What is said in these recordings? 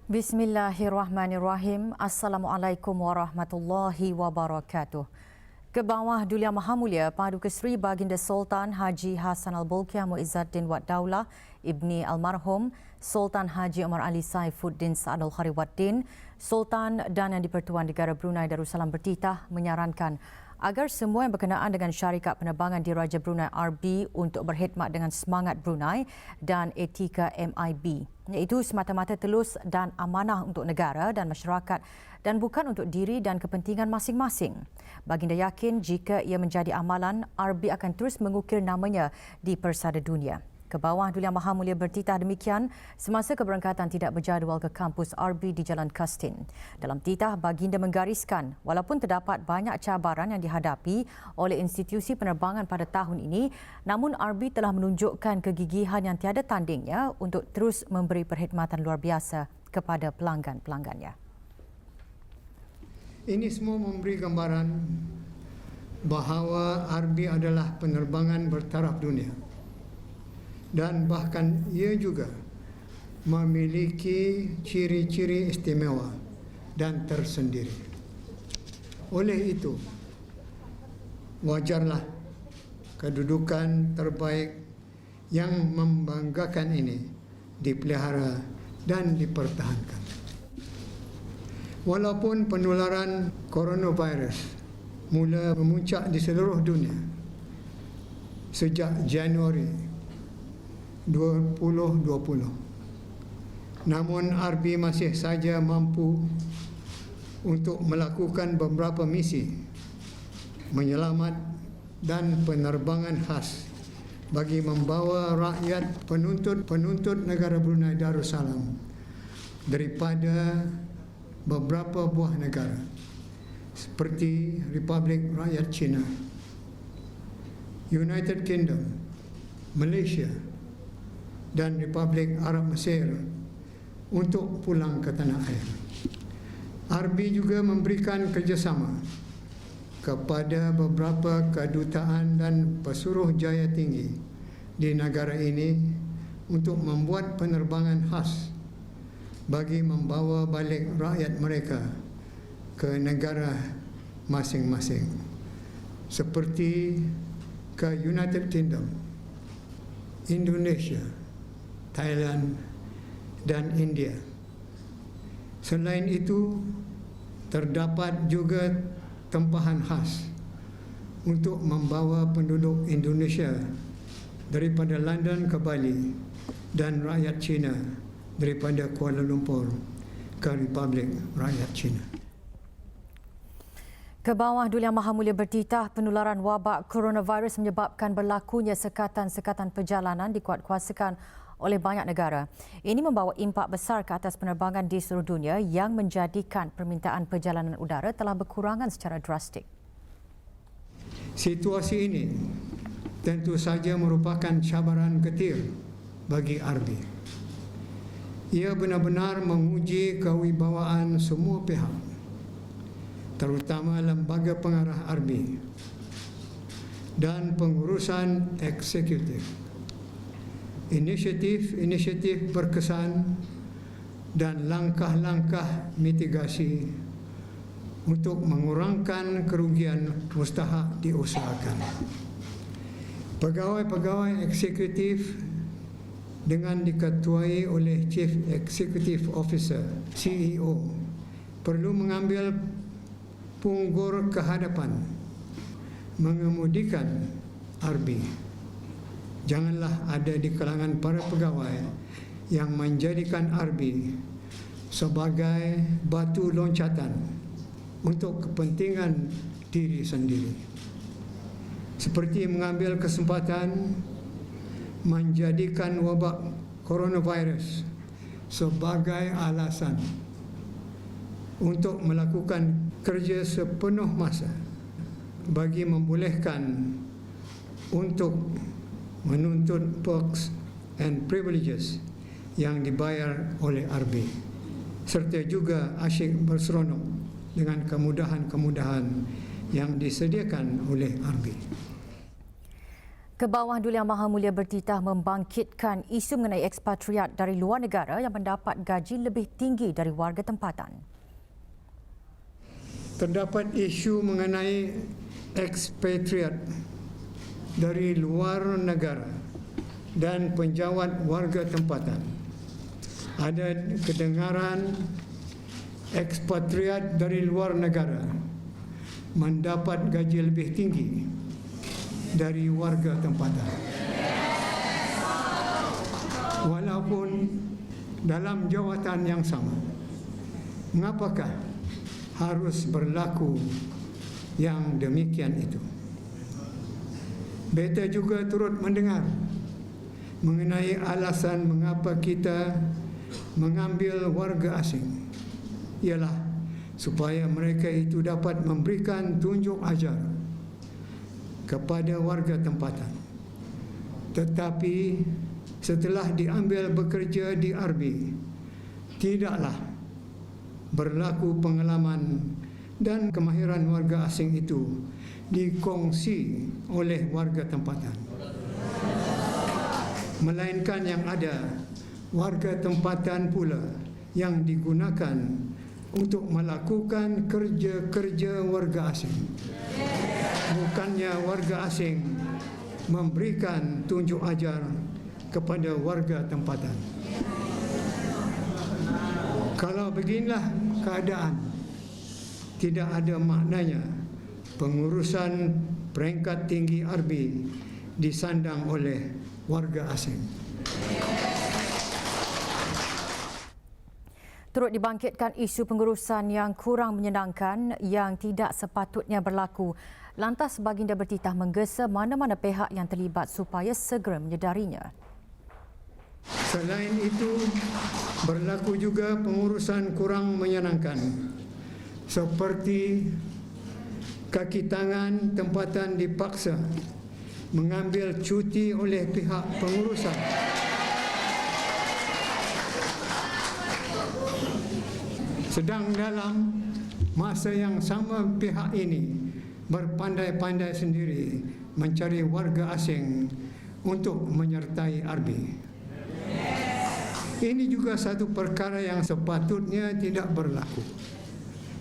Bismillahirrahmanirrahim. Assalamualaikum warahmatullahi wabarakatuh. Ke bawah Duli Yang Maha Mulia Paduka Seri Baginda Sultan Haji Hassan Al-Bolkiah Muizzaddin Wad Daulah Ibni Almarhum Sultan Haji Omar Ali Saifuddin Saad Al-Khariwaddin, Sultan dan Yang di-Pertuan Negara Brunei Darussalam bertitah menyarankan agar semua yang berkenaan dengan syarikat penerbangan Diraja Brunei RB untuk berkhidmat dengan semangat Brunei dan etika MIB, iaitu semata-mata telus dan amanah untuk negara dan masyarakat dan bukan untuk diri dan kepentingan masing-masing. Baginda yakin jika ia menjadi amalan, RB akan terus mengukir namanya di persada dunia. Ke bawah Duli Yang Maha Mulia bertitah demikian semasa keberangkatan tidak berjadual ke kampus RB di Jalan Kastin. Dalam titah, Baginda menggariskan walaupun terdapat banyak cabaran yang dihadapi oleh institusi penerbangan pada tahun ini, namun RB telah menunjukkan kegigihan yang tiada tandingnya untuk terus memberi perkhidmatan luar biasa kepada pelanggan-pelanggannya. Ini semua memberi gambaran bahawa RB adalah penerbangan bertaraf dunia. Dan bahkan ia juga memiliki ciri-ciri istimewa dan tersendiri. Oleh itu, wajarlah kedudukan terbaik yang membanggakan ini dipelihara dan dipertahankan. Walaupun penularan coronavirus mula memuncak di seluruh dunia sejak Januari 2020. Namun RB masih saja mampu untuk melakukan beberapa misi menyelamat dan penerbangan khas bagi membawa rakyat penuntut negara Brunei Darussalam daripada beberapa buah negara seperti Republik Rakyat China, United Kingdom, Malaysia dan Republik Arab Mesir untuk pulang ke tanah air. RB juga memberikan kerjasama kepada beberapa kedutaan dan pesuruh jaya tinggi di negara ini untuk membuat penerbangan khas bagi membawa balik rakyat mereka ke negara masing-masing, seperti ke United Kingdom, Indonesia, Thailand dan India. Selain itu, terdapat juga tempahan khas untuk membawa penduduk Indonesia daripada London ke Bali dan rakyat China daripada Kuala Lumpur ke Republik Rakyat China. Ke bawah Duli Yang Maha Mulia bertitah, penularan wabak coronavirus menyebabkan berlakunya sekatan-sekatan perjalanan dikuatkuasakan oleh banyak negara. Ini membawa impak besar ke atas penerbangan di seluruh dunia yang menjadikan permintaan perjalanan udara telah berkurangan secara drastik. Situasi ini tentu saja merupakan cabaran getir bagi RB. Ia benar-benar menguji kewibawaan semua pihak, terutama lembaga pengarah RB dan pengurusan eksekutif. Inisiatif berkesan dan langkah-langkah mitigasi untuk mengurangkan kerugian mustahak diusahakan. Pegawai-pegawai eksekutif dengan diketuai oleh Chief Executive Officer CEO perlu mengambil punggur kehadapan mengemudikan RB. Janganlah ada di kalangan para pegawai yang menjadikan RB sebagai batu loncatan untuk kepentingan diri sendiri, seperti mengambil kesempatan menjadikan wabak coronavirus sebagai alasan untuk melakukan kerja sepenuh masa bagi membolehkan untuk menuntut perks and privileges yang dibayar oleh RB, serta juga asyik berseronok dengan kemudahan-kemudahan yang disediakan oleh RB. Kebawah Duli Yang Maha Mulia bertitah membangkitkan isu mengenai ekspatriat dari luar negara yang mendapat gaji lebih tinggi dari warga tempatan. Terdapat isu mengenai ekspatriat dari luar negara dan penjawat warga tempatan. Ada kedengaran ekspatriat dari luar negara mendapat gaji lebih tinggi dari warga tempatan. Walaupun dalam jawatan yang sama, mengapakah harus berlaku yang demikian itu? Beta juga turut mendengar mengenai alasan mengapa kita mengambil warga asing, ialah supaya mereka itu dapat memberikan tunjuk ajar kepada warga tempatan. Tetapi setelah diambil bekerja di RB, tidaklah berlaku pengalaman dan kemahiran warga asing itu dikongsi oleh warga tempatan. Melainkan yang ada warga tempatan pula yang digunakan untuk melakukan kerja-kerja warga asing. Bukannya warga asing memberikan tunjuk ajar kepada warga tempatan. Kalau beginilah keadaan, tidak ada maknanya pengurusan peringkat tinggi RB disandang oleh warga asing. Turut dibangkitkan isu pengurusan yang kurang menyenangkan yang tidak sepatutnya berlaku. Lantas baginda bertitah menggesa mana-mana pihak yang terlibat supaya segera menyedarinya. Selain itu, berlaku juga pengurusan kurang menyenangkan seperti kaki tangan tempatan dipaksa mengambil cuti oleh pihak pengurusan. Sedang dalam masa yang sama pihak ini berpandai-pandai sendiri mencari warga asing untuk menyertai RB. Ini juga satu perkara yang sepatutnya tidak berlaku.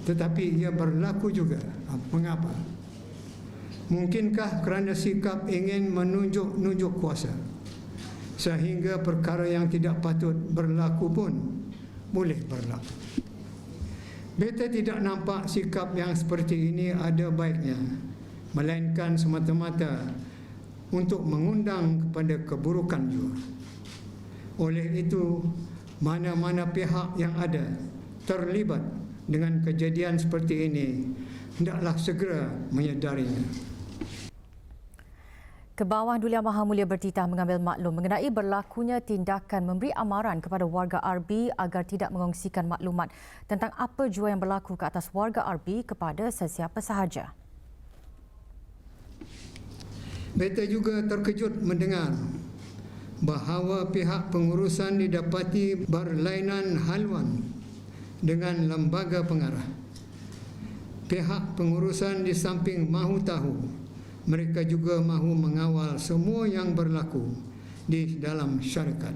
Tetapi ia berlaku juga. Mengapa? Mungkinkah kerana sikap ingin menunjuk kuasa sehingga perkara yang tidak patut berlaku pun boleh berlaku? Beta tidak nampak sikap yang seperti ini ada baiknya, melainkan semata-mata untuk mengundang kepada keburukan juga. Oleh itu, mana-mana pihak yang ada terlibat dengan kejadian seperti ini hendaklah segera menyedarinya. Kebawah Duli Yang Maha Mulia bertitah mengambil maklum mengenai berlakunya tindakan memberi amaran kepada warga RB agar tidak mengongsikan maklumat tentang apa jua yang berlaku ke atas warga RB kepada sesiapa sahaja. Beta juga terkejut mendengar bahawa pihak pengurusan didapati berlainan haluan dengan lembaga pengarah. Pihak pengurusan di samping mahu tahu, mereka juga mahu mengawal semua yang berlaku di dalam syarikat,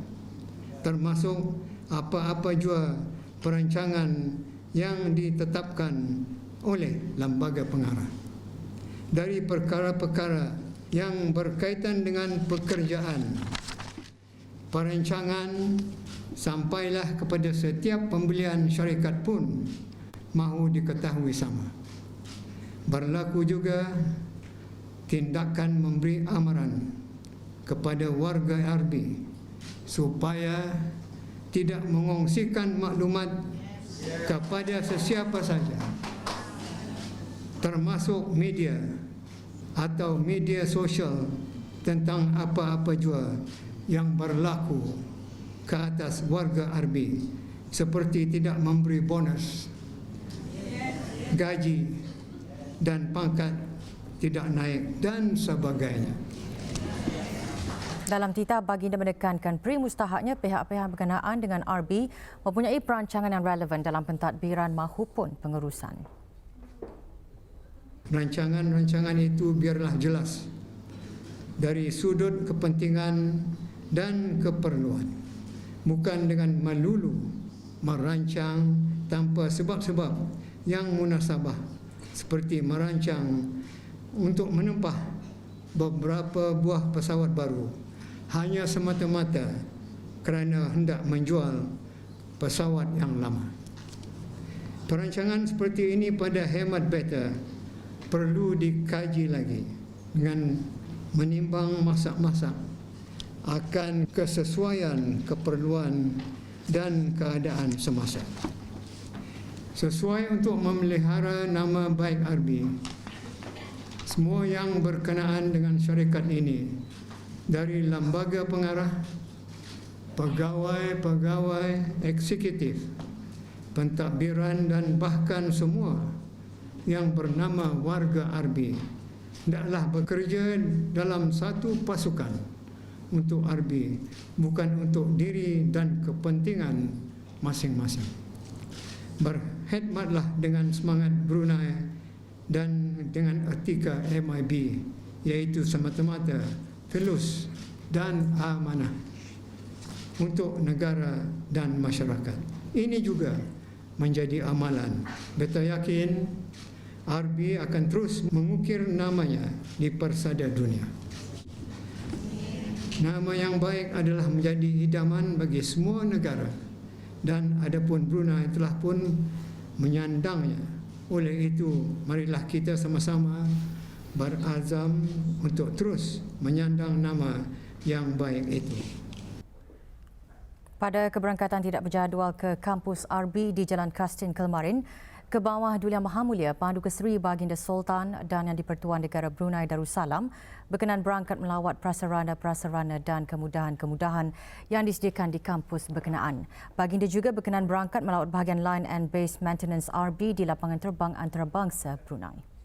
termasuk apa-apa jua perancangan yang ditetapkan oleh lembaga pengarah. Dari perkara-perkara yang berkaitan dengan pekerjaan, perancangan, sampailah kepada setiap pembelian syarikat pun mahu diketahui sama. Berlaku juga tindakan memberi amaran kepada warga RB supaya tidak mengongsikan maklumat kepada sesiapa saja, termasuk media atau media sosial, tentang apa-apa jua yang berlaku ke atas warga RB, seperti tidak memberi bonus, gaji dan pangkat tidak naik dan sebagainya. Dalam titah, baginda menekankan mustahaknya pihak-pihak berkenaan dengan RB mempunyai perancangan yang relevan dalam pentadbiran mahupun pengurusan. Rancangan-rancangan itu biarlah jelas dari sudut kepentingan dan keperluan, bukan dengan melulu merancang tanpa sebab-sebab yang munasabah, seperti merancang untuk menempah beberapa buah pesawat baru hanya semata-mata kerana hendak menjual pesawat yang lama. Perancangan seperti ini pada hemat beta perlu dikaji lagi dengan menimbang masak-masak akan kesesuaian keperluan dan keadaan semasa. Sesuai untuk memelihara nama baik RB, semua yang berkenaan dengan syarikat ini, dari lembaga pengarah, pegawai-pegawai eksekutif, pentadbiran dan bahkan semua yang bernama warga RB, hendaklah bekerja dalam satu pasukan untuk RB, bukan untuk diri dan kepentingan masing-masing. Berkhidmatlah dengan semangat Brunei dan dengan etika MIB, iaitu semata-mata tulus dan amanah untuk negara dan masyarakat. Ini juga menjadi amalan. Beta yakin RB akan terus mengukir namanya di persada dunia. Nama yang baik adalah menjadi idaman bagi semua negara, dan adapun Brunei telah pun menyandangnya. Oleh itu, marilah kita sama-sama berazam untuk terus menyandang nama yang baik itu. Pada keberangkatan tidak berjadual ke kampus RB di Jalan Kastin, Kelmarin, Kebawah Duli Yang Maha Mulia Paduka Seri Baginda Sultan dan Yang di-Pertuan Negara Brunei Darussalam berkenan berangkat melawat prasarana-prasarana dan kemudahan-kemudahan yang disediakan di kampus berkenaan. Baginda juga berkenan berangkat melawat bahagian Line and Base Maintenance RB di lapangan terbang antarabangsa Brunei.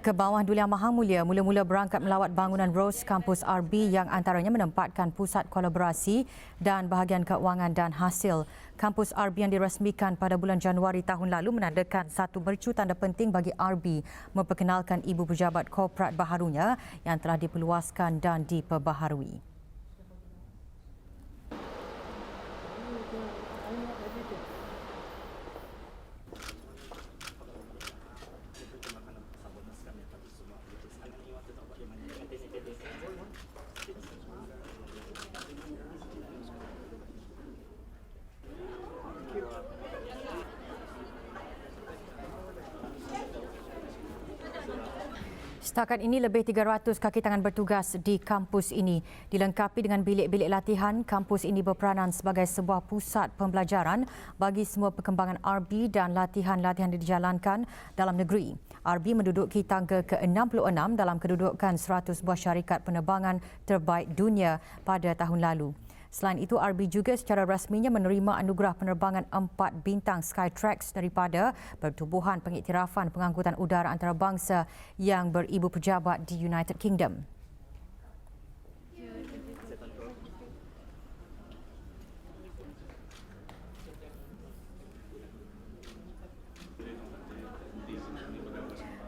Kebawah Duli Yang Maha Mulia mula-mula berangkat melawat bangunan Rose Kampus RB yang antaranya menempatkan pusat kolaborasi dan bahagian keuangan dan hasil. Kampus RB yang dirasmikan pada bulan Januari tahun lalu menandakan satu mercu tanda penting bagi RB memperkenalkan ibu pejabat korporat baharunya yang telah diperluaskan dan diperbaharui. Setakat ini lebih 300 kaki tangan bertugas di kampus ini. Dilengkapi dengan bilik-bilik latihan, kampus ini berperanan sebagai sebuah pusat pembelajaran bagi semua perkembangan RB dan latihan-latihan dijalankan dalam negeri. RB menduduki tangga ke-66 dalam kedudukan 100 buah syarikat penerbangan terbaik dunia pada tahun lalu. Selain itu, RB juga secara rasminya menerima anugerah penerbangan 4 bintang Skytrax daripada Pertubuhan Pengiktirafan Pengangkutan Udara Antarabangsa yang beribu pejabat di United Kingdom.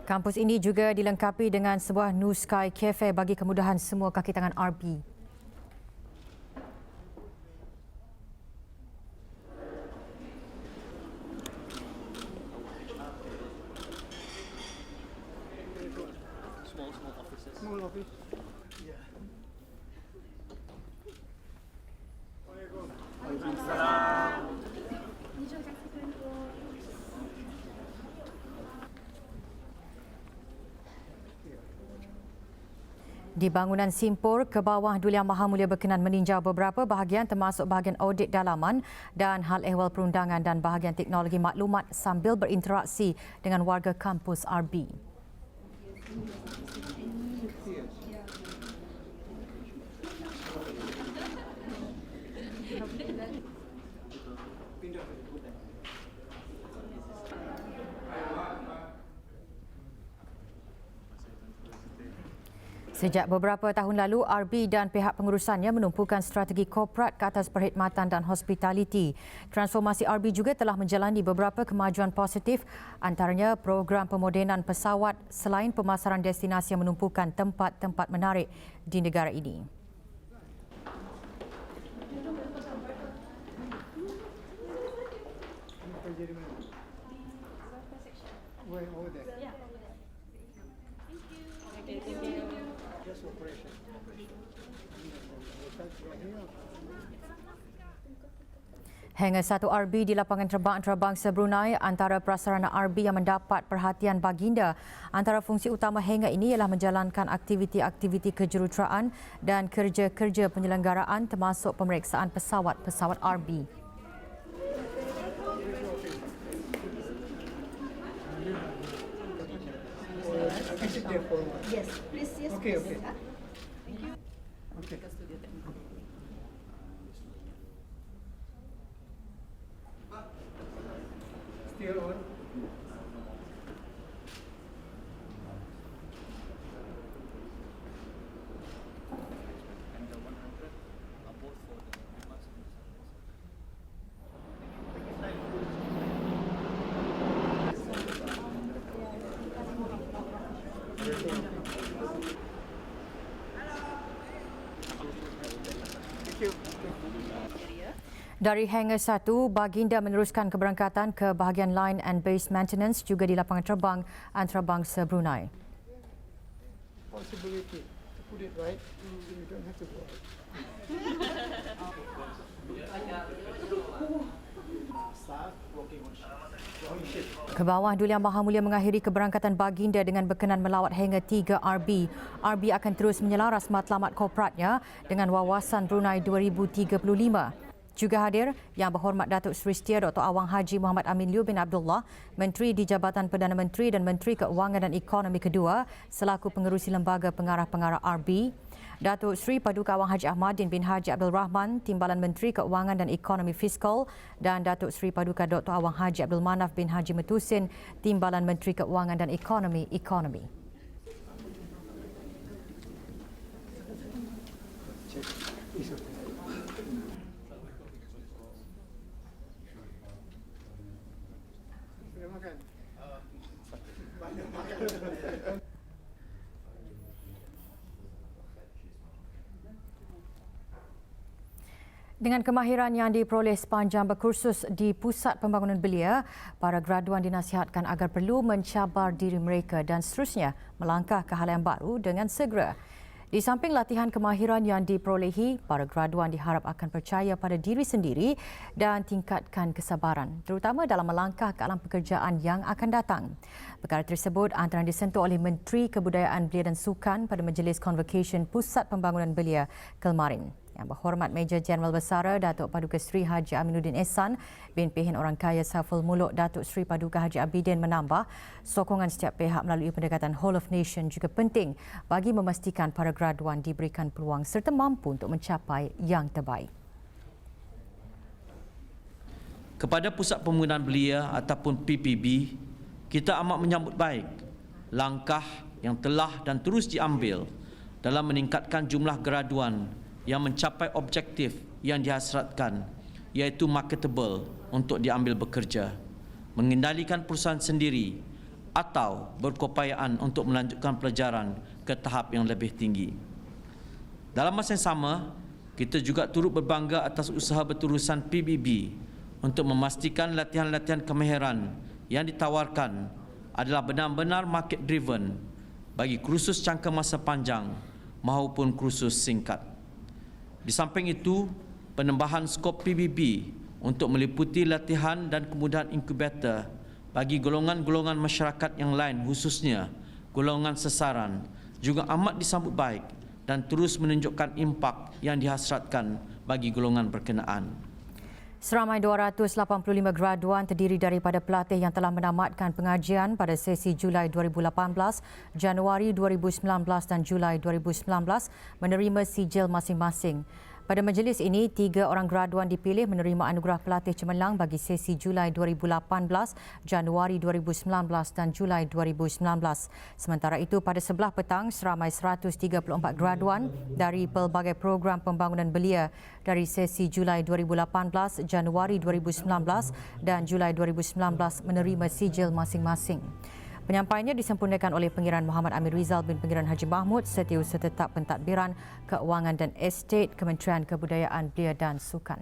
Kampus ini juga dilengkapi dengan sebuah New Sky Cafe bagi kemudahan semua kaki tangan RB. Di bangunan Simpur, Kebawah Duli Yang Maha Mulia berkenan meninjau beberapa bahagian termasuk bahagian audit dalaman dan hal ehwal perundangan dan bahagian teknologi maklumat sambil berinteraksi dengan warga kampus RB. Sejak beberapa tahun lalu, RB dan pihak pengurusannya menumpukan strategi korporat ke atas perkhidmatan dan hospitaliti. Transformasi RB juga telah menjalani beberapa kemajuan positif, antaranya program pemodenan pesawat selain pemasaran destinasi yang menumpukan tempat-tempat menarik di negara ini. Hangar 1 RB di lapangan terbang antarabangsa Brunei antara prasarana RB yang mendapat perhatian baginda. Antara fungsi utama hangar ini ialah menjalankan aktiviti-aktiviti kejuruteraan dan kerja-kerja penyelenggaraan termasuk pemeriksaan pesawat-pesawat RB. Yes, please. Yes, Okay, please. okay. Okay. Still on. Dari Hangar 1, baginda meneruskan keberangkatan ke bahagian line and base maintenance juga di lapangan terbang antarabangsa Brunei. Possibility to put it right, you don't have to go out. Ke bawah Duli Yang Maha Mulia mengakhiri keberangkatan baginda dengan berkenan melawat Hangar 3 RB. RB akan terus menyelaras matlamat korporatnya dengan wawasan Brunei 2035. Juga hadir Yang Berhormat Datuk Seri Setia Dr. Awang Haji Muhammad Amin Liu bin Abdullah, Menteri di Jabatan Perdana Menteri dan Menteri Keuangan dan Ekonomi kedua selaku pengerusi lembaga pengarah-pengarah RB. Datuk Seri Paduka Awang Haji Ahmadin bin Haji Abdul Rahman, Timbalan Menteri Keuangan dan Ekonomi Fiskal, dan Datuk Seri Paduka Dr. Awang Haji Abdul Manaf bin Haji Metusin, Timbalan Menteri Keuangan dan Ekonomi. Dengan kemahiran yang diperoleh sepanjang berkursus di Pusat Pembangunan Belia, para graduan dinasihatkan agar perlu mencabar diri mereka dan seterusnya melangkah ke hal yang baru dengan segera. Di samping latihan kemahiran yang diperolehi, para graduan diharap akan percaya pada diri sendiri dan tingkatkan kesabaran, terutama dalam melangkah ke alam pekerjaan yang akan datang. Perkara tersebut antara disentuh oleh Menteri Kebudayaan Belia dan Sukan pada Majlis Convocation Pusat Pembangunan Belia kemarin. Yang Berhormat Major Jeneral Bersara Datuk Paduka Seri Haji Aminuddin Ehsan bin Pehin Orang Kaya Saiful Muluk Datuk Seri Paduka Haji Abidin menambah sokongan setiap pihak melalui pendekatan Whole of Nation juga penting bagi memastikan para graduan diberikan peluang serta mampu untuk mencapai yang terbaik. Kepada Pusat Pembangunan Belia ataupun PPB, kita amat menyambut baik langkah yang telah dan terus diambil dalam meningkatkan jumlah graduan yang mencapai objektif yang dihasratkan, iaitu marketable untuk diambil bekerja, mengendalikan perusahaan sendiri atau berkeupayaan untuk melanjutkan pelajaran ke tahap yang lebih tinggi. Dalam masa yang sama, kita juga turut berbangga atas usaha berterusan PBB untuk memastikan latihan-latihan kemahiran yang ditawarkan adalah benar-benar market driven bagi kursus jangka masa panjang maupun kursus singkat. Di samping itu, penambahan skop PBB untuk meliputi latihan dan kemudahan inkubator bagi golongan-golongan masyarakat yang lain, khususnya golongan sesaran, juga amat disambut baik dan terus menunjukkan impak yang dihasratkan bagi golongan berkenaan. Seramai 285 graduan terdiri daripada pelatih yang telah menamatkan pengajian pada sesi Julai 2018, Januari 2019 dan Julai 2019 menerima sijil masing-masing. Pada majlis ini, 3 orang graduan dipilih menerima anugerah pelatih cemerlang bagi sesi Julai 2018, Januari 2019 dan Julai 2019. Sementara itu, pada sebelah petang, seramai 134 graduan dari pelbagai program pembangunan belia dari sesi Julai 2018, Januari 2019 dan Julai 2019 menerima sijil masing-masing. Penyampaiannya disempurnakan oleh Pengiran Muhammad Amir Rizal bin Pengiran Haji Mahmud, Setiausaha Tetap Pentadbiran Keuangan dan Estate Kementerian Kebudayaan Belia dan Sukan.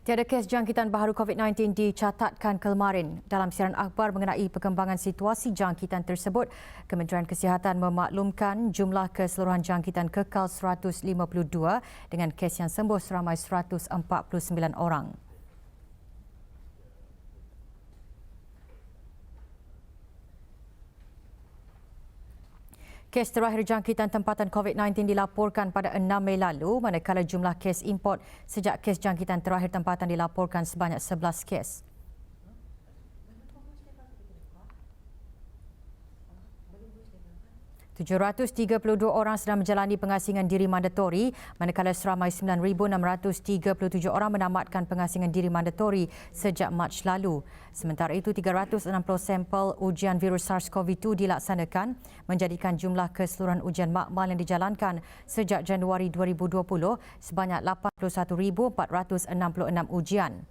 Tiada kes jangkitan baharu COVID-19 dicatatkan kemarin. Dalam siaran akhbar mengenai perkembangan situasi jangkitan tersebut, Kementerian Kesihatan memaklumkan jumlah keseluruhan jangkitan kekal 152 dengan kes yang sembuh seramai 149 orang. Kes terakhir jangkitan tempatan COVID-19 dilaporkan pada 6 Mei lalu, manakala jumlah kes import sejak kes jangkitan terakhir tempatan dilaporkan sebanyak 11 kes. ...732 orang sedang menjalani pengasingan diri mandatori, manakala seramai 9,637 orang menamatkan pengasingan diri mandatori sejak Mac lalu. Sementara itu, 360 sampel ujian virus SARS-CoV-2 dilaksanakan, menjadikan jumlah keseluruhan ujian makmal yang dijalankan sejak Januari 2020 sebanyak 81,466 ujian.